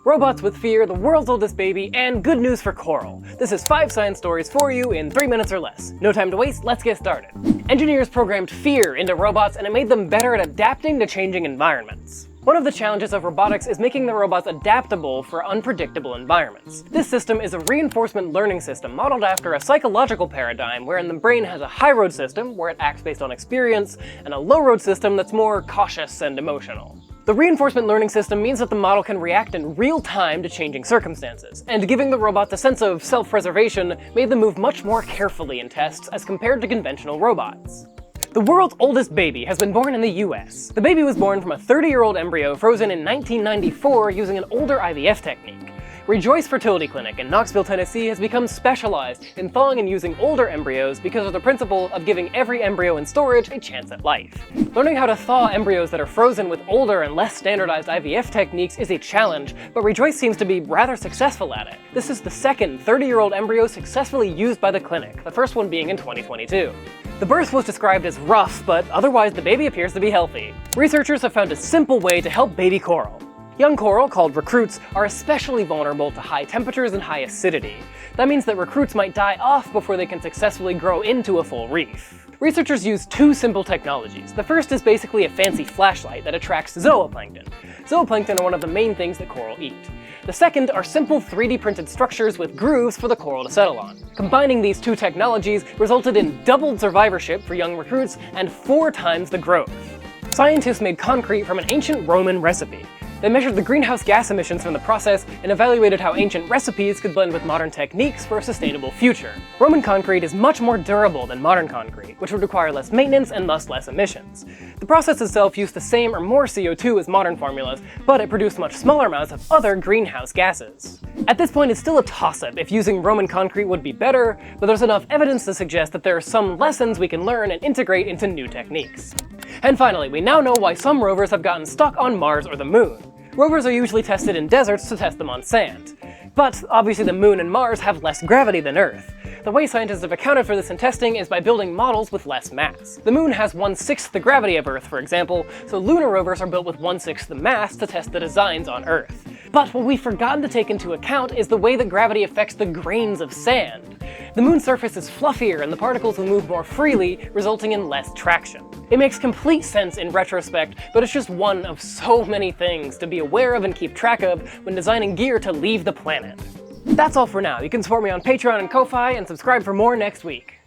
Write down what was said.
Robots with fear, the world's oldest baby, and good news for coral. This is 5 science stories for you in 3 minutes or less. No time to waste, let's get started. Engineers programmed fear into robots and it made them better at adapting to changing environments. One of the challenges of robotics is making the robots adaptable for unpredictable environments. This system is a reinforcement learning system modeled after a psychological paradigm wherein the brain has a high-road system, where it acts based on experience, and a low-road system that's more cautious and emotional. The reinforcement learning system means that the model can react in real time to changing circumstances, and giving the robots a sense of self-preservation made them move much more carefully in tests as compared to conventional robots. The world's oldest baby has been born in the US. The baby was born from a 30-year-old embryo frozen in 1994 using an older IVF technique. Rejoice Fertility Clinic in Knoxville, Tennessee has become specialized in thawing and using older embryos because of the principle of giving every embryo in storage a chance at life. Learning how to thaw embryos that are frozen with older and less standardized IVF techniques is a challenge, but Rejoice seems to be rather successful at it. This is the second 30-year-old embryo successfully used by the clinic, the first one being in 2022. The birth was described as rough, but otherwise the baby appears to be healthy. Researchers have found a simple way to help baby coral. Young coral, called recruits, are especially vulnerable to high temperatures and high acidity. That means that recruits might die off before they can successfully grow into a full reef. Researchers use 2 simple technologies. The first is basically a fancy flashlight that attracts zooplankton. Zooplankton are one of the main things that coral eat. The second are simple 3D printed structures with grooves for the coral to settle on. Combining these 2 technologies resulted in doubled survivorship for young recruits and 4 times the growth. Scientists made concrete from an ancient Roman recipe. They measured the greenhouse gas emissions from the process and evaluated how ancient recipes could blend with modern techniques for a sustainable future. Roman concrete is much more durable than modern concrete, which would require less maintenance and thus less emissions. The process itself used the same or more CO2 as modern formulas, but it produced much smaller amounts of other greenhouse gases. At this point, it's still a toss-up if using Roman concrete would be better, but there's enough evidence to suggest that there are some lessons we can learn and integrate into new techniques. And finally, we now know why some rovers have gotten stuck on Mars or the Moon. Rovers are usually tested in deserts to test them on sand. But obviously the Moon and Mars have less gravity than Earth. The way scientists have accounted for this in testing is by building models with less mass. The Moon has 1/6 the gravity of Earth, for example, so lunar rovers are built with 1/6 the mass to test the designs on Earth. But what we've forgotten to take into account is the way that gravity affects the grains of sand. The Moon's surface is fluffier and the particles will move more freely, resulting in less traction. It makes complete sense in retrospect, but it's just one of so many things to be aware of and keep track of when designing gear to leave the planet. That's all for now. You can support me on Patreon and Ko-Fi and subscribe for more next week.